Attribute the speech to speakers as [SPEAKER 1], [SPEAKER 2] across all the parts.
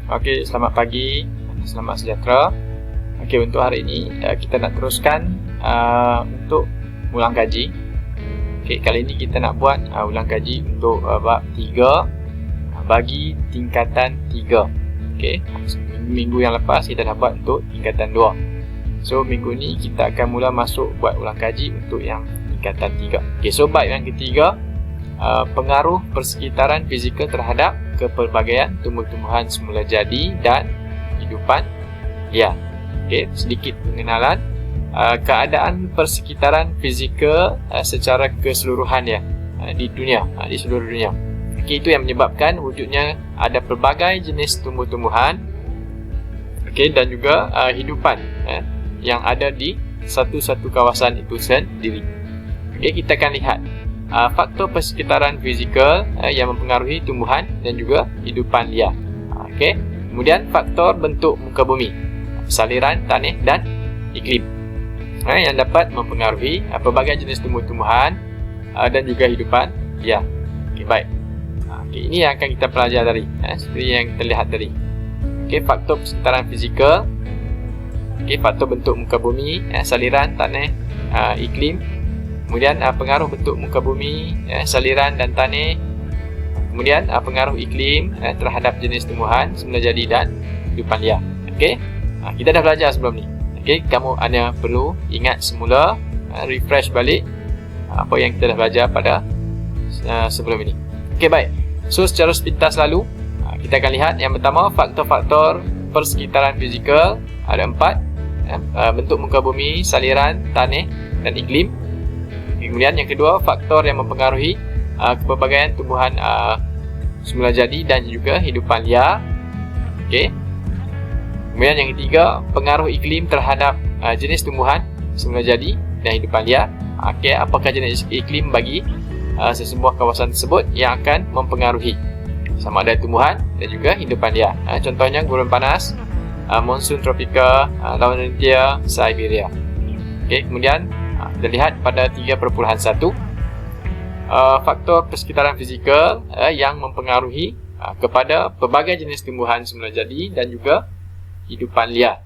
[SPEAKER 1] Okey, selamat pagi, selamat sejahtera. Okey, untuk hari ini kita nak teruskan untuk ulang kaji. Okey, kali ini kita nak buat ulang kaji untuk bab 3 bagi tingkatan 3. Okey, minggu yang lepas kita dah buat untuk tingkatan 2. So, minggu ni kita akan mula masuk buat ulang kaji untuk yang tingkatan 3. Okey, so bab yang ketiga, pengaruh persekitaran fizikal terhadap kepelbagaian tumbuh-tumbuhan semula jadi dan hidupan liar. Okey, sedikit pengenalan keadaan persekitaran fizikal secara keseluruhan di dunia, di seluruh dunia. Okey, itu yang menyebabkan wujudnya ada pelbagai jenis tumbuh-tumbuhan, okey, dan juga hidupan yang ada di satu-satu kawasan itu sendiri. Okey, kita akan lihat faktor persekitaran fizikal yang mempengaruhi tumbuhan dan juga hidupan liar. Okey. Kemudian faktor bentuk muka bumi, saliran tanah dan iklim yang dapat mempengaruhi pelbagai jenis tumbuh-tumbuhan dan juga hidupan liar. Okey, baik. Okey, ini yang akan kita pelajari tadi, seperti yang kita lihat tadi. Okey, faktor persekitaran fizikal, okey, faktor bentuk muka bumi, saliran tanah, iklim. Kemudian pengaruh bentuk muka bumi, saliran dan tanah. Kemudian pengaruh iklim terhadap jenis tumbuhan semula jadi dan hidupan liar. Okey, kita dah belajar sebelum ni. Okey, kamu hanya perlu ingat semula, refresh balik apa yang kita dah belajar pada sebelum ini. Okey, baik. So, secara sepintas lalu kita akan lihat yang pertama, faktor-faktor persekitaran fizikal ada 4, bentuk muka bumi, saliran, tanah dan iklim. Kemudian yang kedua, faktor yang mempengaruhi kepelbagaian tumbuhan semula jadi dan juga hidupan liar. Okey. Kemudian yang ketiga, pengaruh iklim terhadap jenis tumbuhan semula jadi dan hidupan liar. Okey, apakah jenis iklim bagi sesebuah kawasan tersebut yang akan mempengaruhi sama ada tumbuhan dan juga hidupan liar. Contohnya gurun panas, monsun tropika, Laurentidia, Siberia. Okey, kemudian kita lihat pada 3.1, faktor persekitaran fizikal yang mempengaruhi kepada pelbagai jenis tumbuhan semula jadi dan juga hidupan liar.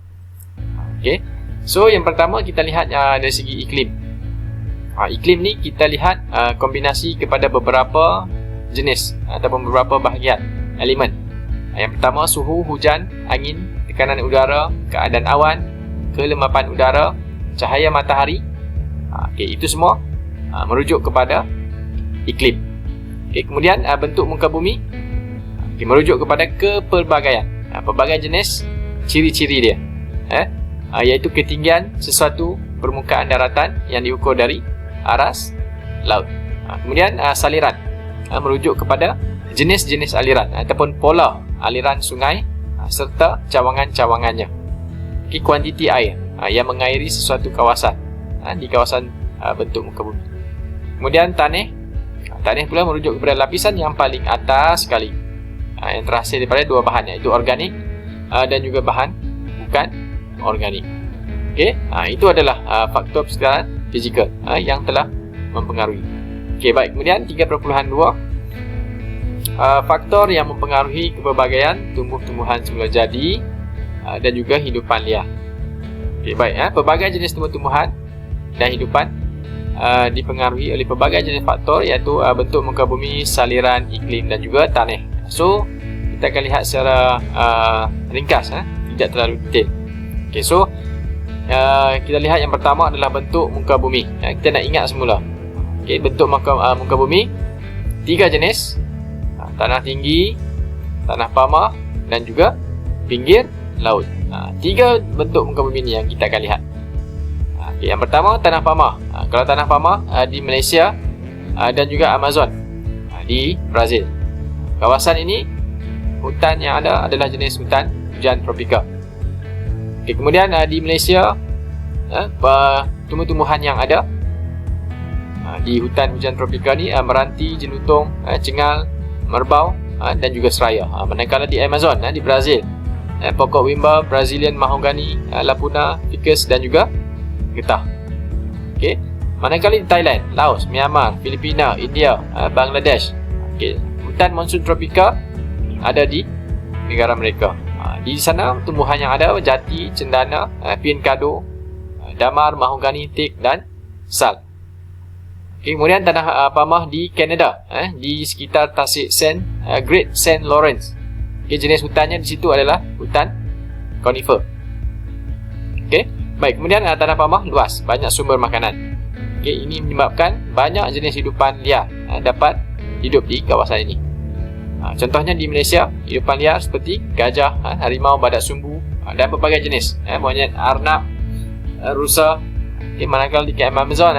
[SPEAKER 1] Okey. So, yang pertama kita lihat dari segi iklim. Iklim ni kita lihat kombinasi kepada beberapa jenis ataupun beberapa bahagian elemen. Yang pertama, suhu, hujan, angin, tekanan udara, keadaan awan, kelembapan udara, cahaya matahari. Okey, itu semua merujuk kepada iklim. Okey, kemudian bentuk muka bumi, merujuk kepada kepelbagaian, pelbagai jenis ciri-ciri dia, iaitu ketinggian sesuatu permukaan daratan yang diukur dari aras laut. Kemudian saliran, merujuk kepada jenis-jenis aliran ataupun pola aliran sungai serta cawangan-cawangannya. Okey, kuantiti air yang mengairi sesuatu kawasan di kawasan bentuk muka bumi. Kemudian tanah pula merujuk kepada lapisan yang paling atas sekali, yang terhasil daripada dua bahan, iaitu organik dan juga bahan bukan organik. Okey, itu adalah faktor persekitaran fizikal yang telah mempengaruhi. Okey, baik. Kemudian 3.2, faktor yang mempengaruhi kepelbagaian tumbuh-tumbuhan semula jadi dan juga hidupan liar. Okey, baik. Pelbagai jenis tumbuh-tumbuhan dan hidupan dipengaruhi oleh pelbagai jenis faktor, iaitu bentuk muka bumi, saliran, iklim dan juga tanah. So, kita akan lihat secara ringkas, tidak terlalu detail. Okey, so kita lihat yang pertama adalah bentuk muka bumi. Kita nak ingat semula. Okey, bentuk muka bumi 3 jenis, tanah tinggi, tanah pamah dan juga pinggir laut. 3 bentuk muka bumi ni yang kita akan lihat. Okay, yang pertama, tanah pamah. Kalau tanah pamah di Malaysia dan juga Amazon di Brazil. Kawasan ini, hutan yang ada adalah jenis hutan hujan tropika. Okay, kemudian di Malaysia, tumbuh-tumbuhan yang ada di hutan hujan tropika ni meranti, jenutung, cengal, merbau dan juga seraya. Manakala di Amazon di Brazil, pokok wimba, Brazilian mahogany, lapuna, ficus dan juga getah. Okey, manakala di Thailand, Laos, Myanmar, Filipina, India, Bangladesh, okey, hutan monsun tropika ada di negara mereka. Di sana tumbuhan yang ada jati, cendana, pin kado, damar, mahogani, teak dan sal. Kemudian tanah pamah di Kanada, di sekitar tasik Great St. Lawrence. Jenis hutannya di situ adalah hutan conifer. Baik, kemudian tanah pamah luas, banyak sumber makanan. Ini menyebabkan banyak jenis hidupan liar dapat hidup di kawasan ini. Contohnya di Malaysia, hidupan liar seperti gajah, harimau, badak sumbu dan berbagai jenis monyet, arnab, rusa. Manakala di KM Amazon,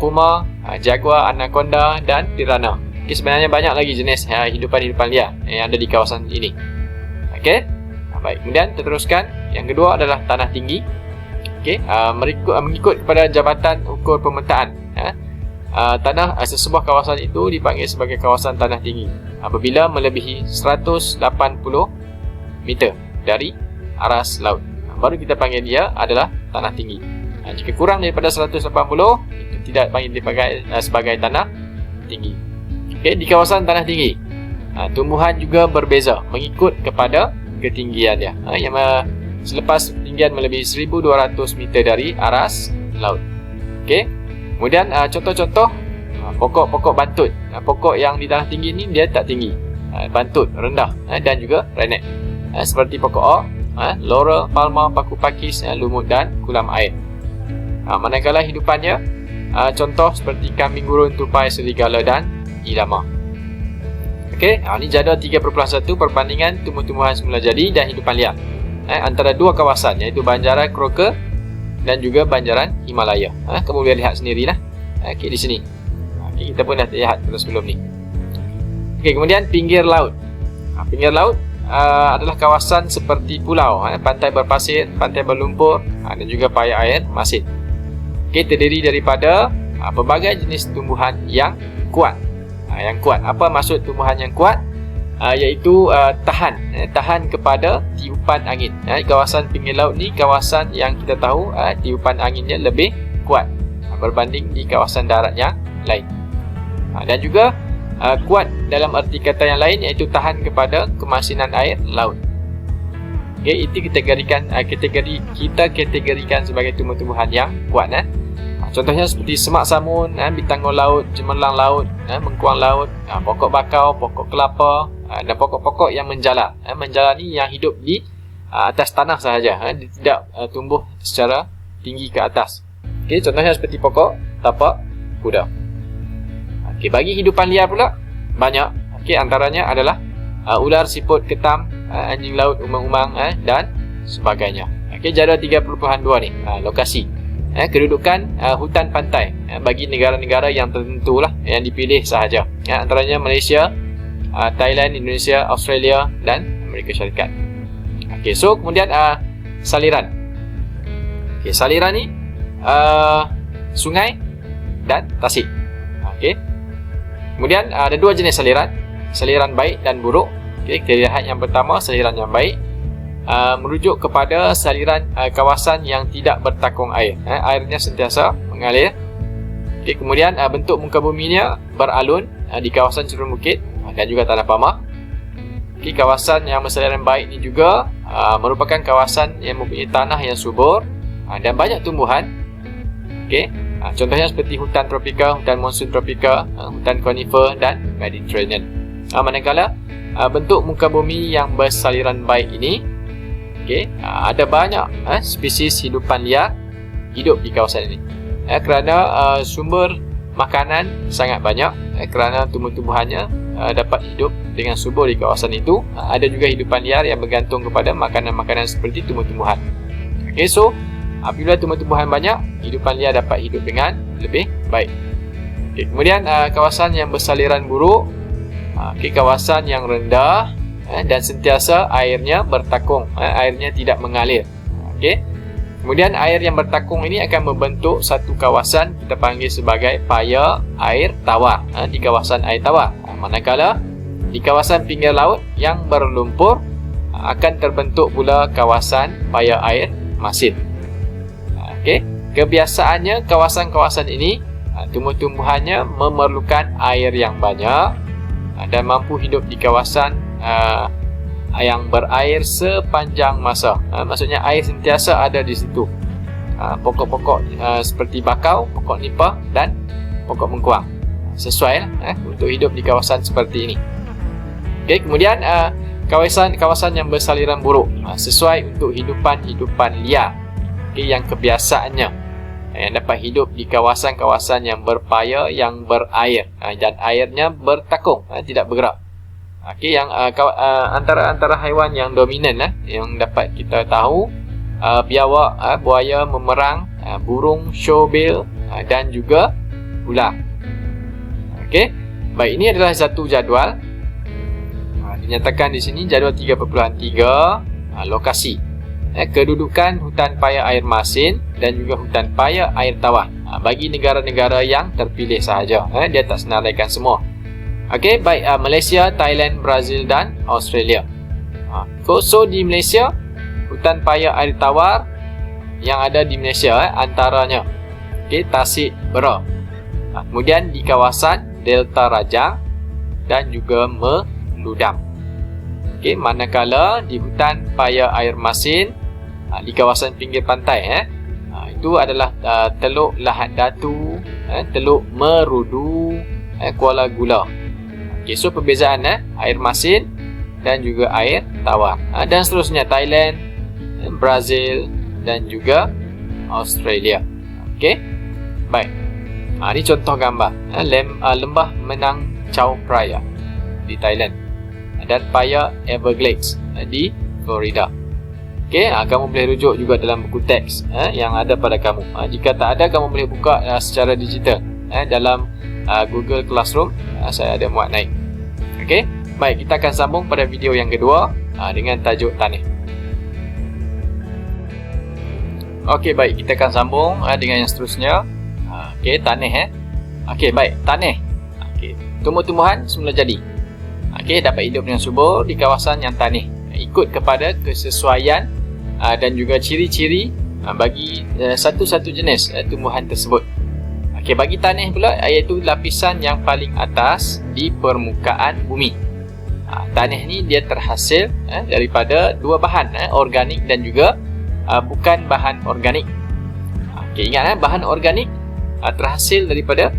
[SPEAKER 1] puma, jaguar, anaconda dan piranha. Sebenarnya banyak lagi jenis hidupan-hidupan liar yang ada di kawasan ini. Baik, kemudian kita teruskan. Yang kedua adalah tanah tinggi. Mengikut kepada Jabatan Ukur Pemetaan, tanah sesebuah kawasan itu dipanggil sebagai kawasan tanah tinggi apabila melebihi 180 meter dari aras laut. Baru kita panggil dia adalah tanah tinggi. Jika kurang daripada 180, itu tidak panggil sebagai tanah tinggi. Di kawasan tanah tinggi, tumbuhan juga berbeza mengikut kepada ketinggian dia. Selepas ketinggian melebihi 1200 meter dari aras laut. Kemudian contoh-contoh pokok-pokok bantut. Pokok yang di tanah tinggi ni dia tak tinggi, bantut, rendah dan juga renek. Seperti pokok oak, laurel, palma, paku pakis, lumut dan kulam air. Manakala hidupannya, contoh seperti kambing gurun, tupai, serigala dan irama. Ini jadual 3.1 perbandingan tumbuh-tumbuhan semula jadi dan hidupan liar antara dua kawasan, iaitu Banjaran Croker dan juga Banjaran Himalaya. Kamu boleh lihat sendirilah di sini. Kita pun dah lihat sebelum ni. Kemudian pinggir laut. Pinggir laut adalah kawasan seperti pulau, pantai berpasir, pantai berlumpur dan juga paya air masin. Terdiri daripada pelbagai jenis tumbuhan yang kuat. Apa maksud tumbuhan yang kuat? Iaitu tahan kepada tiupan angin. Kawasan pinggir laut ni kawasan yang kita tahu tiupan anginnya lebih kuat berbanding di kawasan darat yang lain. Dan juga kuat dalam erti kata yang lain, iaitu tahan kepada kemasinan air laut. Itu kita kategorikan sebagai tumbuh-tumbuhan yang kuat. Contohnya seperti semak samun, bintangor laut, cemerlang laut, mengkuang laut, pokok bakau, pokok kelapa dan pokok-pokok yang menjala. Menjala ni yang hidup di atas tanah sahaja, dia tidak tumbuh secara tinggi ke atas. Contohnya seperti pokok tapak kuda. Bagi hidupan liar pula banyak. Antaranya adalah ular, siput, ketam, anjing laut, umang-umang dan sebagainya. Jadual 3.2 ni lokasi. Kedudukan hutan pantai bagi negara-negara yang tertentu lah, yang dipilih sahaja. Antaranya Malaysia, Thailand, Indonesia, Australia dan Amerika Syarikat. So kemudian saliran. Saliran ni sungai dan tasik. Kemudian ada dua jenis saliran, saliran baik dan buruk. Kita lihat yang pertama, saliran yang baik. Merujuk kepada saliran kawasan yang tidak bertakung air. Airnya sentiasa mengalir. Kemudian bentuk muka buminya beralun di kawasan cenderung bukit dan juga tanah pamah. Kawasan yang bersaliran baik ini juga merupakan kawasan yang mempunyai tanah yang subur dan banyak tumbuhan. Contohnya seperti hutan tropika, hutan monsun tropika, hutan conifer dan Mediterranean. Manakala bentuk muka bumi yang bersaliran baik ini, ada banyak spesies hidupan liar hidup di kawasan ini. Kerana sumber makanan sangat banyak, kerana tumbuh-tumbuhannya dapat hidup dengan subur di kawasan itu. Ada juga hidupan liar yang bergantung kepada makanan-makanan seperti tumbuh-tumbuhan. So apabila tumbuh-tumbuhan banyak, hidupan liar dapat hidup dengan lebih baik. Kemudian kawasan yang bersaliran buruk, kawasan yang rendah dan sentiasa airnya bertakung, airnya tidak mengalir. Kemudian air yang bertakung ini akan membentuk satu kawasan kita panggil sebagai paya air tawar, di kawasan air tawar. Manakala di kawasan pinggir laut yang berlumpur akan terbentuk pula kawasan paya air masin. Kebiasaannya kawasan-kawasan ini tumbuh-tumbuhannya memerlukan air yang banyak dan mampu hidup di kawasan yang berair sepanjang masa. Maksudnya air sentiasa ada di situ. Pokok-pokok seperti bakau, pokok nipah dan pokok mengkuang. Sesuai untuk hidup di kawasan seperti ini. Okey, kemudian kawasan yang bersaliran buruk, sesuai untuk hidupan liar, yang kebiasaannya yang dapat hidup di kawasan-kawasan yang berpaya, yang berair, dan airnya bertakung, tidak bergerak. Okey, yang antara haiwan yang dominan yang dapat kita tahu, biawak, buaya memerang, burung showbill, dan juga ular. Okey, baik, ini adalah satu jadual. Dinyatakan di sini jadual 3.3, lokasi, kedudukan hutan paya air masin dan juga hutan paya air tawar, bagi negara-negara yang terpilih sahaja. Dia tak senaraikan semua. Okey, baik, Malaysia, Thailand, Brazil dan Australia. So di Malaysia, hutan paya air tawar yang ada di Malaysia antaranya Tasik Bera. Kemudian di kawasan Delta Rajang dan juga Meludam. Okey, manakala di hutan paya air masin di kawasan pinggir pantai, itu adalah Teluk Lahad Datu, Teluk Merudu, Kuala Gula. Okay, so perbezaan air masin dan juga air tawar, dan seterusnya Thailand, Brazil dan juga Australia. Okey, baik. Ini contoh gambar lembah Menang Chao Phraya di Thailand dan paya Everglades di Florida. Okey, kamu boleh rujuk juga dalam buku teks yang ada pada kamu. Jika tak ada, kamu boleh buka secara digital dalam Google Classroom. Saya ada muat naik. Okey, baik, kita akan sambung pada video yang kedua dengan tajuk tanah. Okey, baik, kita akan sambung dengan yang seterusnya. Okey, tanah. Okey, baik, tanah. Okey, tumbuh-tumbuhan semula jadi. Okey, dapat hidup dengan subur di kawasan yang tanah, ikut kepada kesesuaian dan juga ciri-ciri bagi satu-satu jenis tumbuhan tersebut. Okey, bagi tanah pula, iaitu lapisan yang paling atas di permukaan bumi. Tanah ni dia terhasil daripada dua bahan, organik dan juga bukan bahan organik. Okey, ingat, bahan organik terhasil daripada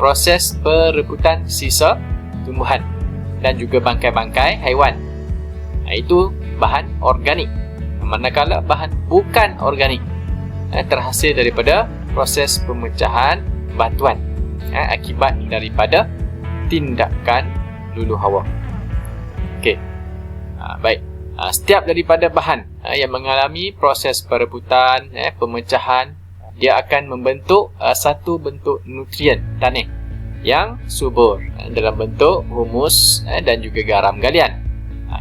[SPEAKER 1] proses perebutan sisa tumbuhan dan juga bangkai-bangkai haiwan. Itu bahan organik. Manakala bahan bukan organik terhasil daripada proses pemecahan batuan akibat daripada tindakan luluh hawa. Okey, baik. Setiap daripada bahan yang mengalami proses perebutan, pemecahan, dia akan membentuk satu bentuk nutrien tanah yang subur dalam bentuk humus dan juga garam galian.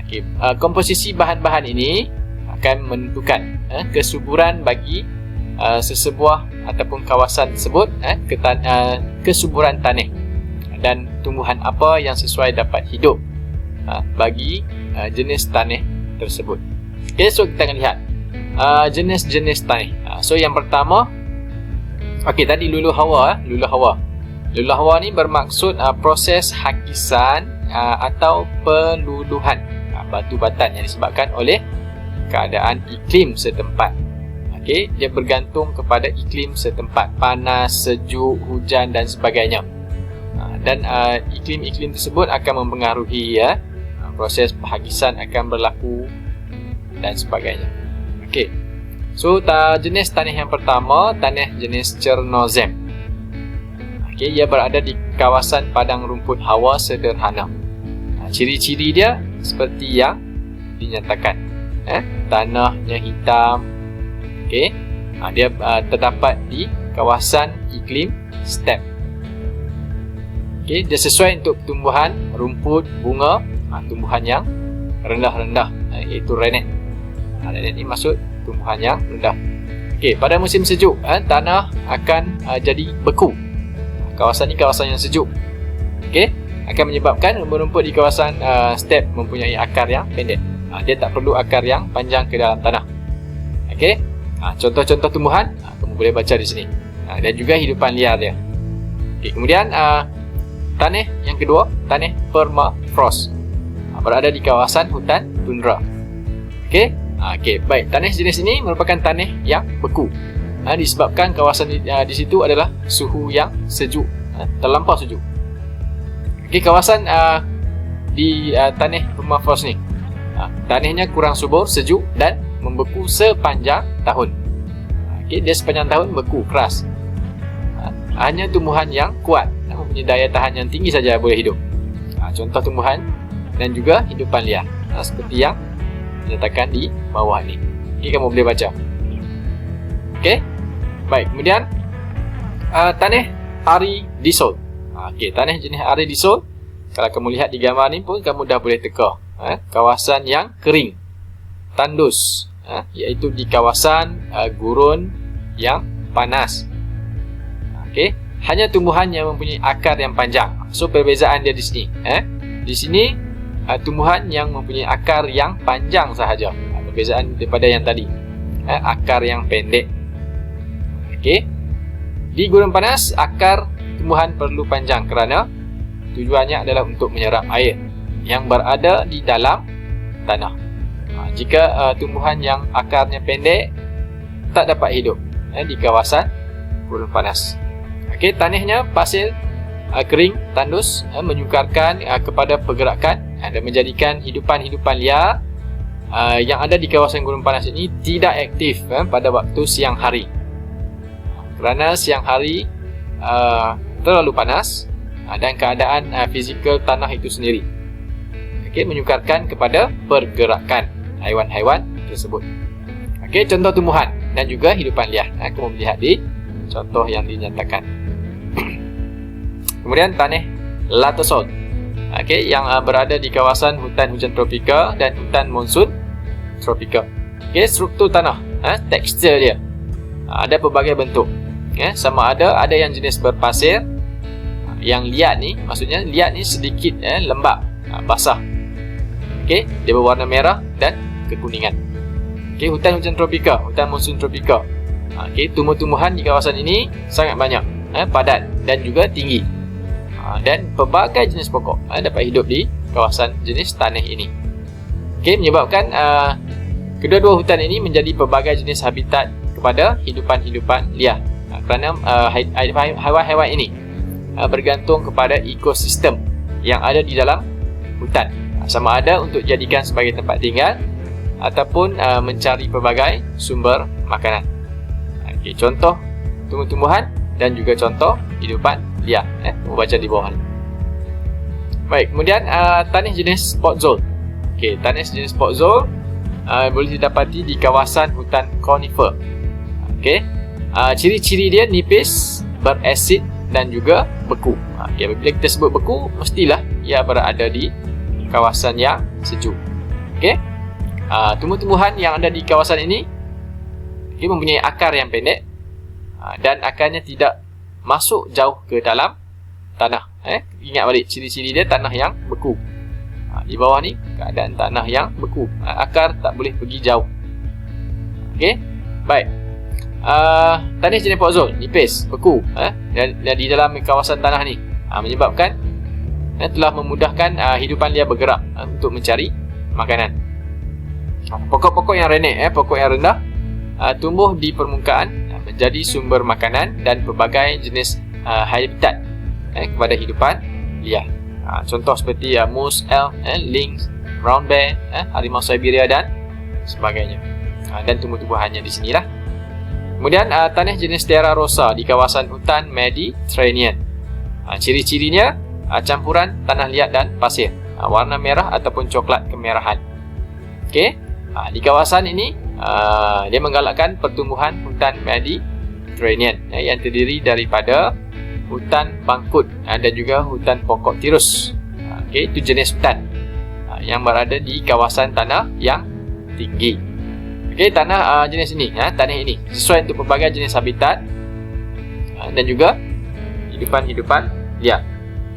[SPEAKER 1] Okay. Komposisi bahan-bahan ini akan menentukan kesuburan bagi sesebuah ataupun kawasan tersebut, kesuburan tanah dan tumbuhan apa yang sesuai dapat hidup bagi jenis tanah tersebut. Okay, so kita akan lihat jenis-jenis tanah. So yang pertama, okey, tadi luluh hawa. Luluh hawa ni bermaksud proses hakisan atau peluluhan batu-batan yang disebabkan oleh keadaan iklim setempat. Okey, dia bergantung kepada iklim setempat, panas, sejuk, hujan dan sebagainya. Dan iklim-iklim tersebut akan mempengaruhi proses penghakisan akan berlaku dan sebagainya. Okey. So jenis tanah yang pertama, tanah jenis Chernozem. Okey, ia berada di kawasan padang rumput hawa sederhana. Ciri-ciri dia seperti yang dinyatakan. Tanahnya hitam. Okey. Dia terdapat di kawasan iklim step. Okey, dia sesuai untuk tumbuhan rumput, bunga, tumbuhan yang rendah-rendah, iaitu renet. Renet ini maksud tumbuhan yang rendah. Okey, pada musim sejuk, tanah akan jadi beku. Kawasan ini kawasan yang sejuk. Okey, akan menyebabkan rumput-rumput di kawasan step mempunyai akar yang pendek. Dia tak perlu akar yang panjang ke dalam tanah. Okey, contoh-contoh tumbuhan kamu boleh baca di sini. Dan juga hidupan liar dia. Okey, kemudian tanah yang kedua, tanah permafrost. berada di kawasan hutan tundra. Okey. Okey, baik. Tanah jenis ini merupakan tanah yang beku. Disebabkan kawasan di situ adalah suhu yang sejuk, terlampau sejuk. Okey, kawasan di tanah permafrost ni, tanahnya kurang subur, sejuk dan membeku sepanjang tahun. Okey, dia sepanjang tahun beku, keras. Hanya tumbuhan yang kuat, mempunyai daya tahan yang tinggi saja boleh hidup. Contoh tumbuhan dan juga hidupan liar, seperti yang dinyatakan di bawah ni. Okey, kamu boleh baca. Okey, baik. Kemudian tanah aridisol. Okey, tanah jenis aridisol, kalau kamu lihat di gambar ni pun kamu dah boleh teka. Kawasan yang kering, tandus, iaitu di kawasan gurun yang panas. Okey, hanya tumbuhan yang mempunyai akar yang panjang. So perbezaan dia di sini. Di sini tumbuhan yang mempunyai akar yang panjang sahaja. Perbezaan daripada yang tadi, akar yang pendek. Okey, di gurun panas akar tumbuhan perlu panjang kerana tujuannya adalah untuk menyerap air yang berada di dalam tanah. Jika tumbuhan yang akarnya pendek, tak dapat hidup di kawasan gurun panas. Okey, tanahnya pasir kering, tandus, menyukarkan kepada pergerakan dan menjadikan hidupan-hidupan liar yang ada di kawasan gurun panas ini tidak aktif pada waktu siang hari. Kerana siang hari terlalu panas dan keadaan fizikal tanah itu sendiri, okey, menyukarkan kepada pergerakan haiwan-haiwan tersebut. Okey, contoh tumbuhan dan juga hidupan liar. Kamu melihat di contoh yang dinyatakan. Kemudian tanah latosol, okey, yang berada di kawasan hutan hujan tropika dan hutan monsun tropika. Okey, struktur tanah, tekstur dia ada pelbagai bentuk. Sama ada yang jenis berpasir, yang liat ni, maksudnya liat ni sedikit lembap, basah. Okey, dia berwarna merah dan kekuningan. Okey, hutan hujan tropika, hutan monsun tropika. Okey, tumbuh-tumbuhan di kawasan ini sangat banyak, padat dan juga tinggi. Dan pelbagai jenis pokok dapat hidup di kawasan jenis tanah ini. Okey, menyebabkan kedua-dua hutan ini menjadi pelbagai jenis habitat kepada hidupan-hidupan liar. Kerana haiwan-haiwan ini bergantung kepada ekosistem yang ada di dalam hutan, sama ada untuk dijadikan sebagai tempat tinggal ataupun mencari pelbagai sumber makanan. Okey, contoh tumbuh-tumbuhan dan juga contoh hidupan liar. Baca di bawah ni. Baik, kemudian tanah jenis spot zone. Okey, tanah jenis spot zone boleh didapati di kawasan hutan conifer. Okey, ciri-ciri dia nipis, berasid dan juga beku. Okey, bila kita sebut beku, mestilah ia berada di kawasan yang sejuk. Okey, tumbuh-tumbuhan yang ada di kawasan ini mempunyai akar yang pendek dan akarnya tidak masuk jauh ke dalam tanah. Ingat balik ciri-ciri dia, tanah yang beku. Di bawah ni keadaan tanah yang beku, akar tak boleh pergi jauh. Okey, baik. Tanah jenis podzol, nipis, beku, dan di dalam kawasan tanah ni menyebabkan telah memudahkan hidupan liar bergerak untuk mencari makanan. Pokok-pokok yang renek, pokok yang rendah tumbuh di permukaan menjadi sumber makanan dan pelbagai jenis habitat kepada hidupan liar. Contoh seperti moose, elk, lynx, brown bear, harimau Siberia dan sebagainya. Dan tumbuh-tumbuhannya di sinilah. Kemudian tanah jenis Terra Rosa di kawasan hutan Mediterranean. Ciri-cirinya campuran tanah liat dan pasir, warna merah ataupun coklat kemerahan. Okey, di kawasan ini dia menggalakkan pertumbuhan hutan Mediterranean yang terdiri daripada hutan bangkut dan juga hutan pokok tirus. Okey, itu jenis hutan yang berada di kawasan tanah yang tinggi. Okey, tanah jenis ini, tanah ini sesuai untuk pelbagai jenis habitat dan juga hidupan-hidupan liar.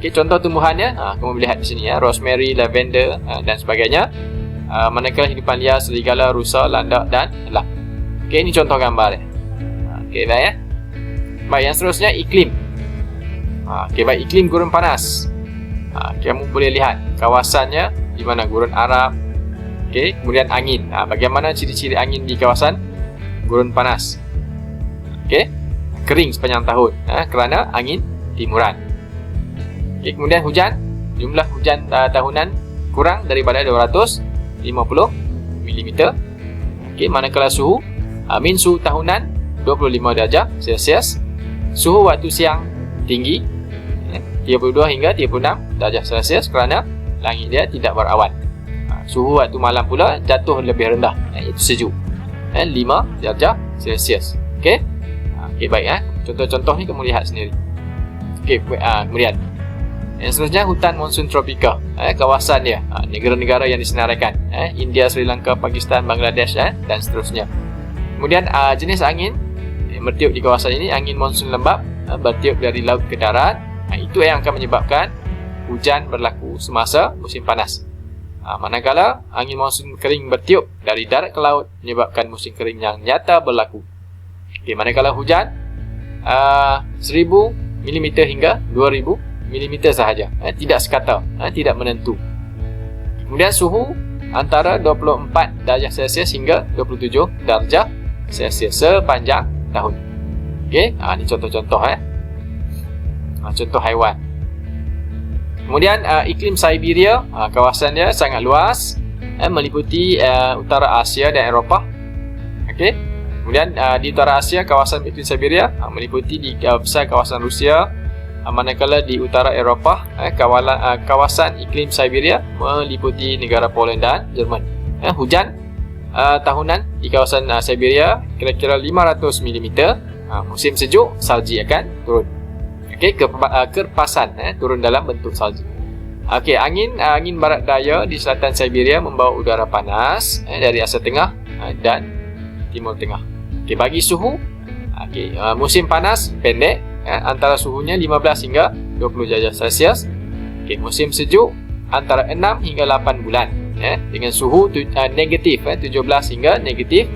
[SPEAKER 1] Okey, contoh tumbuhannya kamu lihat di sini, rosemary, lavender dan sebagainya. Manakala hidupan liar serigala, rusa, landak dan elang. Okey, ini contoh gambar dia. Okey, baik ya. Baik, yang seterusnya iklim. Okey, baik, iklim gurun panas. Kamu boleh lihat kawasannya di mana gurun Arab. Okey, kemudian angin. Bagaimana ciri-ciri angin di kawasan gurun panas? Okey, kering sepanjang tahun kerana angin timuran. Okey, kemudian hujan. Jumlah hujan tahunan kurang daripada 250 mm. Okey, manakala suhu min suhu tahunan 25 darjah Celsius. Suhu waktu siang tinggi 32 hingga 36 darjah Celsius kerana langit dia tidak berawan. Suhu waktu malam pula jatuh lebih rendah, iaitu sejuk, 5 darjah Celsius. Okey. Okey, baik. Contoh-contoh ni kamu lihat sendiri. Okey, kemudian yang seterusnya, hutan monsun tropika. Kawasan dia, negara-negara yang disenaraikan, India, Sri Lanka, Pakistan, Bangladesh, dan seterusnya. Kemudian jenis angin bertiup di kawasan ini, angin monsun lembap, bertiup dari laut ke darat. Itu yang akan menyebabkan hujan berlaku semasa musim panas. Manakala angin monsun kering bertiup dari darat ke laut, menyebabkan musim kering yang nyata berlaku. Okay, manakala hujan 1000 mm hingga 2000 mm sahaja, tidak sekata, tidak menentu. Kemudian suhu antara 24 darjah Celsius hingga 27 darjah Celsius sepanjang tahun. Okey, ini contoh-contoh contoh haiwan. Kemudian iklim Siberia, kawasan dia sangat luas, meliputi utara Asia dan Eropah. Okey. Kemudian di utara Asia, kawasan iklim Siberia meliputi di besar kawasan Rusia, manakala di utara Eropah, kawasan iklim Siberia meliputi negara Poland dan Jerman. Hujan tahunan di kawasan Siberia kira-kira 500 mm. Musim sejuk, salji akan turun. Okey, kerpasan turun dalam bentuk salji. Okey, angin barat daya di selatan Siberia membawa udara panas dari Asia Tengah dan Timur Tengah. Okey, bagi suhu, musim panas pendek, antara suhunya 15 hingga 20 darjah Celsius. Okey, musim sejuk antara 6 hingga 8 bulan, dengan suhu negatif 17 hingga negatif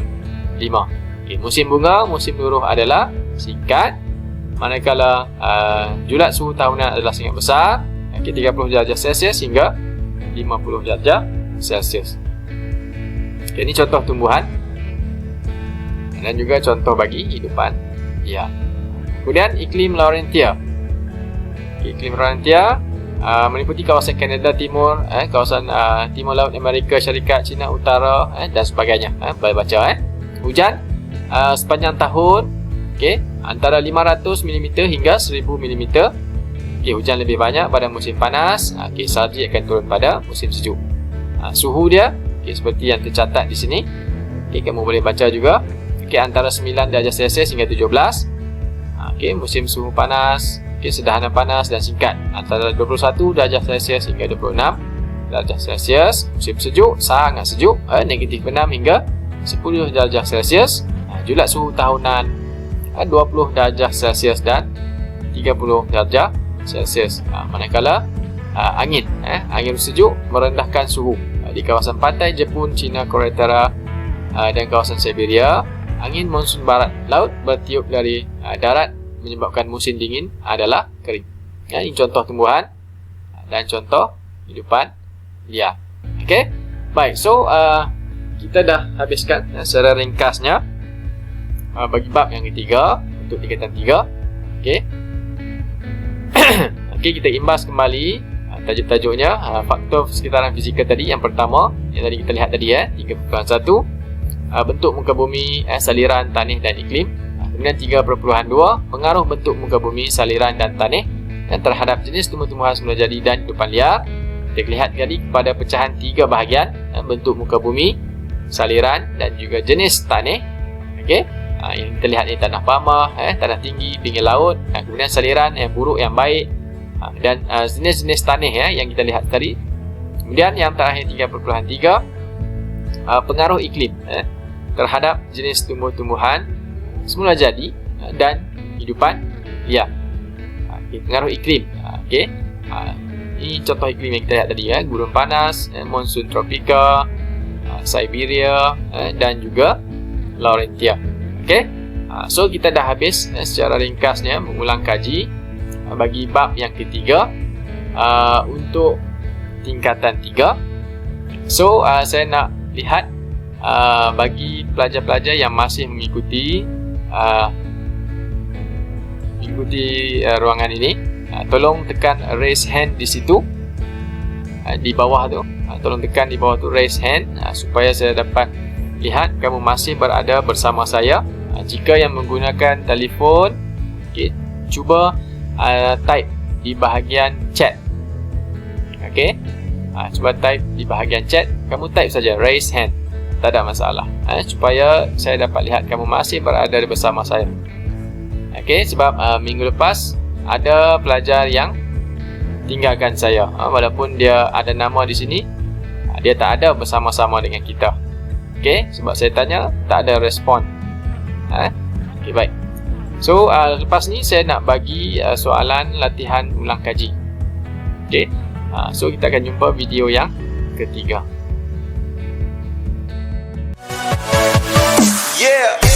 [SPEAKER 1] 5. Okey, musim bunga, musim luruh adalah singkat, manakala julat suhu tahunan adalah sangat besar, 30 darjah Celsius hingga 50 darjah Celsius. Okay, ini contoh tumbuhan dan juga contoh bagi hidupan liar. Kemudian iklim Laurentia. Iklim Laurentia meliputi kawasan Kanada Timur, kawasan Timur Laut Amerika Syarikat, China Utara, dan sebagainya. Boleh baca. Hujan sepanjang tahun, antara 500 mm hingga 1000 mm. Hujan lebih banyak pada musim panas. Salji akan turun pada musim sejuk. Suhu dia seperti yang tercatat di sini. Kamu boleh baca juga. Antara 9 darjah Celsius hingga 17. Musim suhu panas, sederhana panas dan singkat, antara 21 darjah Celsius hingga 26 darjah Celsius. Musim sejuk, sangat sejuk, negatif 6 hingga 10 darjah Celsius. Julat suhu tahunan 20 darjah Celsius dan 30 darjah Celsius. Manakala angin sejuk merendahkan suhu di kawasan pantai Jepun, China, Korea Utara, dan kawasan Siberia. Angin monsun barat laut bertiup dari darat, menyebabkan musim dingin adalah kering. Ini contoh tumbuhan dan contoh hidupan liar. Okey, baik. So kita dah habiskan secara ringkasnya bagi bab yang ketiga untuk tingkatan 3. Okey. Okey, kita imbas kembali tajuk-tajuknya. Faktor sekitaran fizikal tadi, yang pertama yang tadi kita lihat tadi 3.1, bentuk muka bumi, saliran, tanih dan iklim. Kemudian 3.2, pengaruh bentuk muka bumi, saliran dan tanih terhadap jenis tumbuh-tumbuhan semula jadi dan hidupan liar. Kita lihat tadi kepada pecahan 3 bahagian, bentuk muka bumi, saliran dan juga jenis tanih. Okey, yang kita lihat ni tanah pamah, tanah tinggi, pinggir laut, kemudian saliran yang buruk, yang baik, dan jenis-jenis tanih yang kita lihat tadi. Kemudian yang terakhir 3.3, pengaruh iklim terhadap jenis tumbuh-tumbuhan semula jadi dan hidupan liar. Pengaruh iklim. Ini contoh iklim yang kita lihat tadi, gurun panas, monsun tropika, Siberia, dan juga Laurentia. So kita dah habis secara ringkasnya mengulang kaji bagi bab yang ketiga untuk tingkatan 3. So saya nak lihat bagi pelajar-pelajar yang masih mengikuti ruangan ini, tolong tekan raise hand di situ, di bawah tu. Tolong tekan di bawah tu raise hand, supaya saya dapat lihat kamu masih berada bersama saya. Jika yang menggunakan telefon, okay, cuba type di bahagian chat. Okay, cuba type di bahagian chat. Kamu type saja raise hand, tak ada masalah, supaya saya dapat lihat kamu masih berada bersama saya. Okay, sebab minggu lepas ada pelajar yang tinggalkan saya, walaupun dia ada nama di sini, dia tak ada bersama-sama dengan kita. Okay, sebab saya tanya tak ada respon. Okay, baik. So lepas ni saya nak bagi soalan latihan ulang kaji. Okay, so kita akan jumpa video yang ketiga.
[SPEAKER 2] Yeah.